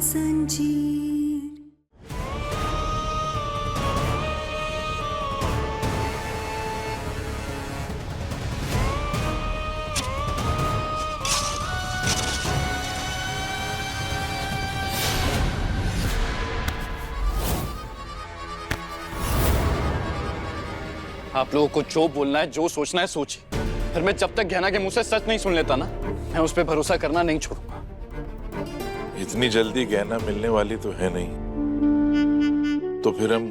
संजीर। आप लोगों को जो बोलना है, जो सोचना है सोचिए। फिर मैं जब तक गहना के मुंह से सच नहीं सुन लेता ना, मैं उस पर भरोसा करना नहीं छोड़ूंगा। इतनी जल्दी गहना मिलने वाली तो है नहीं, तो फिर हम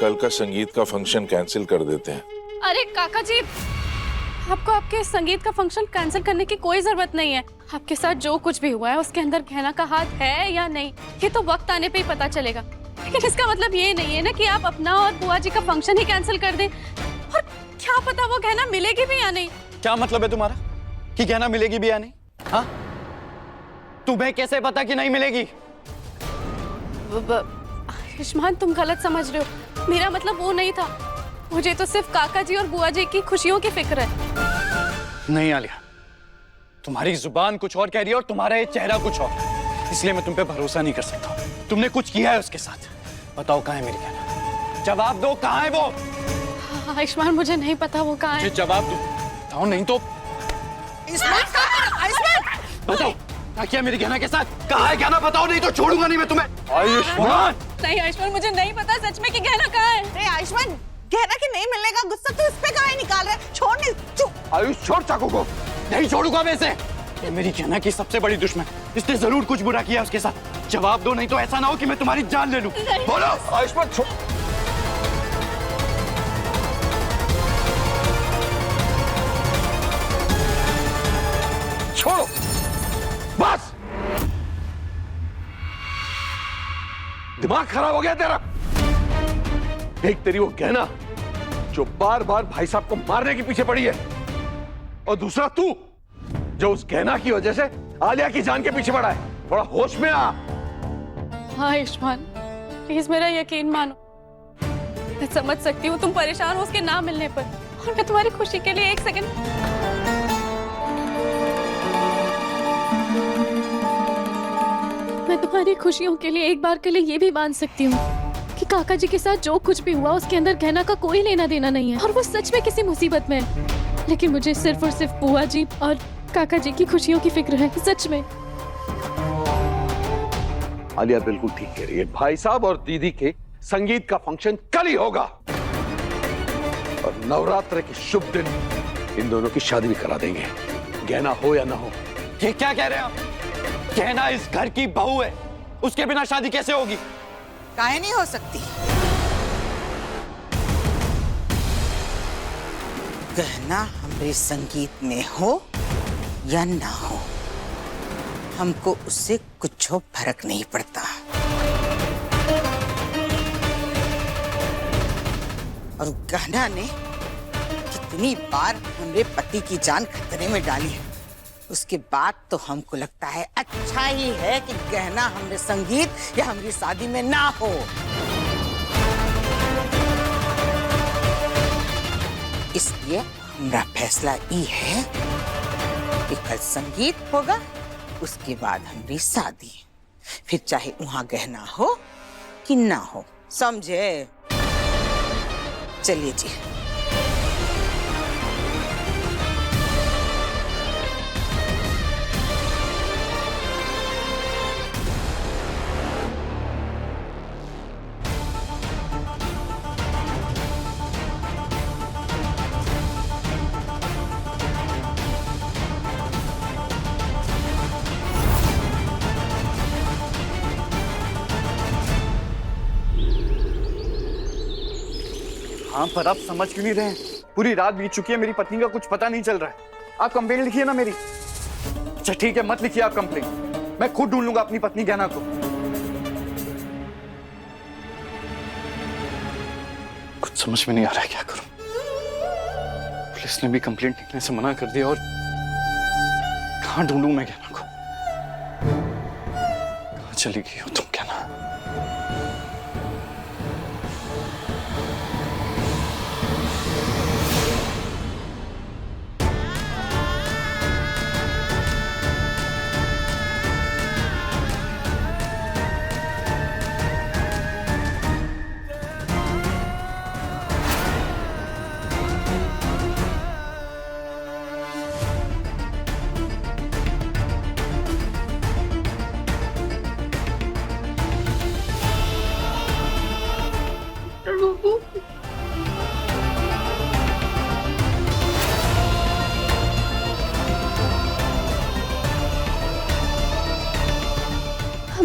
कल का संगीत का फंक्शन कैंसिल कर देते हैं। अरे काका जी, आपको आपके संगीत का फंक्शन कैंसिल करने की कोई जरूरत नहीं है। आपके साथ जो कुछ भी हुआ है उसके अंदर गहना का हाथ है या नहीं, ये तो वक्त आने पे ही पता चलेगा। लेकिन इसका मतलब ये नहीं है ना कि आप अपना और बुआ जी का फंक्शन ही कैंसिल कर दें। और क्या पता वो गहना मिलेगी भी या नहीं। क्या मतलब है तुम्हारा कि गहना मिलेगी भी या नहीं? हाँ, तुम्हें कैसे पता कि नहीं मिलेगी? आयुष्मान, तुम गलत समझ रहे हो। मेरा मतलब वो नहीं था। मुझे तो सिर्फ काका जी और बुआ जी की खुशियों की फिक्र है। नहीं आलिया, तुम्हारी जुबान कुछ और कह रही है और तुम्हारा ये चेहरा कुछ और, इसलिए मैं तुम पे भरोसा नहीं कर सकता। तुमने कुछ किया है उसके साथ। बताओ कहाँ है मेरी गहना? जवाब दो, कहाँ है वो? आयुष्मान, मुझे नहीं पता वो कहाँ है। जवाब दो, बताओ नहीं तो बताओ क्या किया मेरी गहना के साथ? कहाँ है गहना? बताओ नहीं तो छोड़ूंगा नहीं मैं तुम्हें। आयुष्मान, नहीं आयुष्मान, मुझे नहीं पता सच में कि गहना कहाँ है। अरे आयुष्मान, गहना के नहीं मिलने का गुस्सा तो इस पे काहे निकाल रहे? छोड़ नहीं, चुप। आयुष छोड़ चाकू को। नहीं छोड़ूंगा वैसे। ये मेरी गहना की सबसे बड़ी दुश्मन, इसने जरूर कुछ बुरा किया उसके साथ। जवाब दो, नहीं तो ऐसा ना हो कि मैं तुम्हारी जान ले लूं। बोलो। आयुष्मान छोड़। छोड़ो बस। दिमाग खराब हो गया तेरा। एक तेरी वो गहना जो बार बार भाई साहब को मारने के पीछे पड़ी है, और दूसरा तू जो उस गहना की वजह से आलिया की जान के पीछे पड़ा है। थोड़ा होश में आ। हाँ आयुष्मान, प्लीज मेरा यकीन मानो। मैं समझ सकती हूँ तुम परेशान हो उसके ना मिलने पर, और मैं तुम्हारी खुशी के लिए एक सेकंड। मैं तुम्हारी खुशियों के लिए एक बार के लिए ये भी मान सकती हूँ कि काका जी के साथ जो कुछ भी हुआ उसके अंदर गहना का कोई लेना देना नहीं है, और वो सच में किसी मुसीबत में है। लेकिन मुझे सिर्फ और सिर्फ बुआ जी और काका जी की खुशियों की फिक्र है, सच में। आलिया बिल्कुल ठीक कह रही है। भाई साहब और दीदी के संगीत का फंक्शन कल ही होगा, और नवरात्र के शुभ दिन इन दोनों की शादी भी करा देंगे, गहना हो या ना हो। ये क्या कह रहे हैं आप? गहना इस घर की बहू है, उसके बिना शादी कैसे होगी? काहे नहीं हो सकती? गहना हमारे संगीत में हो या ना हो, हमको उससे कुछ फर्क नहीं पड़ता। और गहना ने कितनी बार हमारे पति की जान खतरे में डाली है, उसके बाद तो हमको लगता है अच्छा ही है कि गहना हमारे संगीत या हमारी शादी में ना हो। इसलिए हमारा फैसला ये है कि कल संगीत होगा, उसके बाद हमारी शादी। फिर चाहे वहां गहना हो कि ना हो, समझे? चलिए जी। हाँ, पर आप समझ क्यों नहीं रहे हैं? पूरी रात बीत चुकी है, मेरी पत्नी का कुछ पता नहीं चल रहा है। आप कंप्लेंट लिखिए ना मेरी। अच्छा ठीक है, मत लिखिए आप कंप्लेंट, मैं खुद ढूंढ लूंगा अपनी पत्नी गहना को। कुछ समझ में नहीं आ रहा है क्या करूं। पुलिस ने भी कंप्लेंट लिखने से मना कर दिया, और कहां ढूंढूं मैं गहना को? कहां चली गई हो तुम गहना?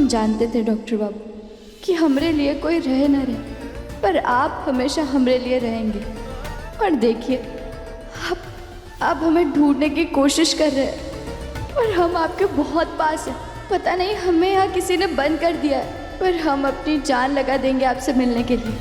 जानते थे डॉक्टर बाबू कि हमरे लिए कोई रहे न रहे, पर आप हमेशा हमरे लिए रहेंगे। और देखिए आप हमें ढूंढने की कोशिश कर रहे हैं और हम आपके बहुत पास हैं। पता नहीं हमें यहाँ किसी ने बंद कर दिया है, पर हम अपनी जान लगा देंगे आपसे मिलने के लिए।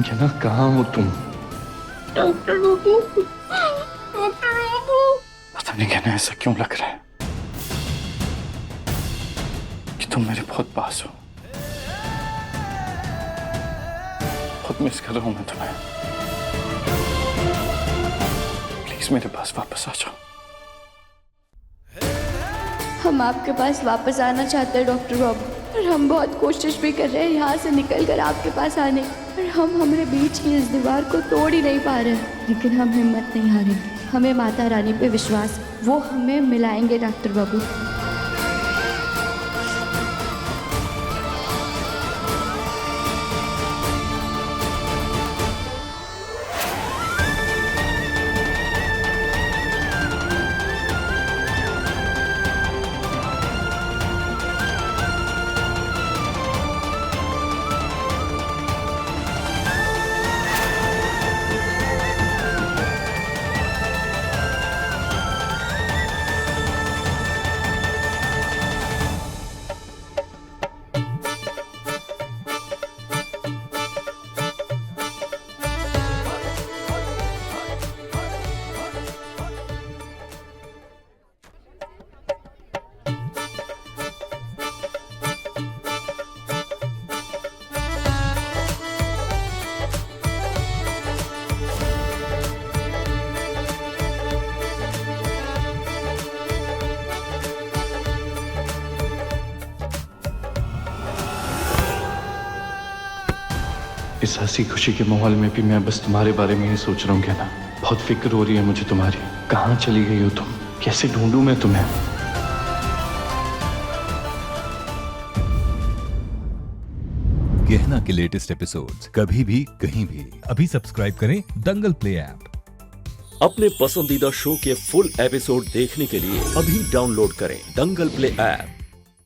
गहना कहाँ हो तुम? डॉक्टर बाबू, डॉक्टर बाबू। पता नहीं गहना ऐसा क्यों लग रहा है कि तुम मेरे बहुत पास हो। बहुत मिस कर रहा हूं मैं तुम्हें। प्लीज मेरे पास वापस आ जाओ। हम आपके पास वापस आना चाहते हैं डॉक्टर बाबू, और हम बहुत कोशिश भी कर रहे हैं यहाँ से निकल कर आपके पास आने, पर हम हमारे बीच की इस दीवार को तोड़ ही नहीं पा रहे हैं। लेकिन हम हिम्मत नहीं हारेंगे, हमें माता रानी पे विश्वास, वो हमें मिलाएंगे डॉक्टर बाबू। इस हंसी खुशी के माहौल में भी मैं बस तुम्हारे बारे में ही सोच रहा हूँ गहना। बहुत फिक्र हो रही है मुझे तुम्हारी। कहाँ चली गई हो तुम? कैसे ढूंढूं मैं तुम्हें? गहना के लेटेस्ट एपिसोड्स कभी भी कहीं भी अभी सब्सक्राइब करें दंगल प्ले ऐप। अपने पसंदीदा शो के फुल एपिसोड देखने के लिए अभी डाउनलोड करें दंगल प्ले ऐप।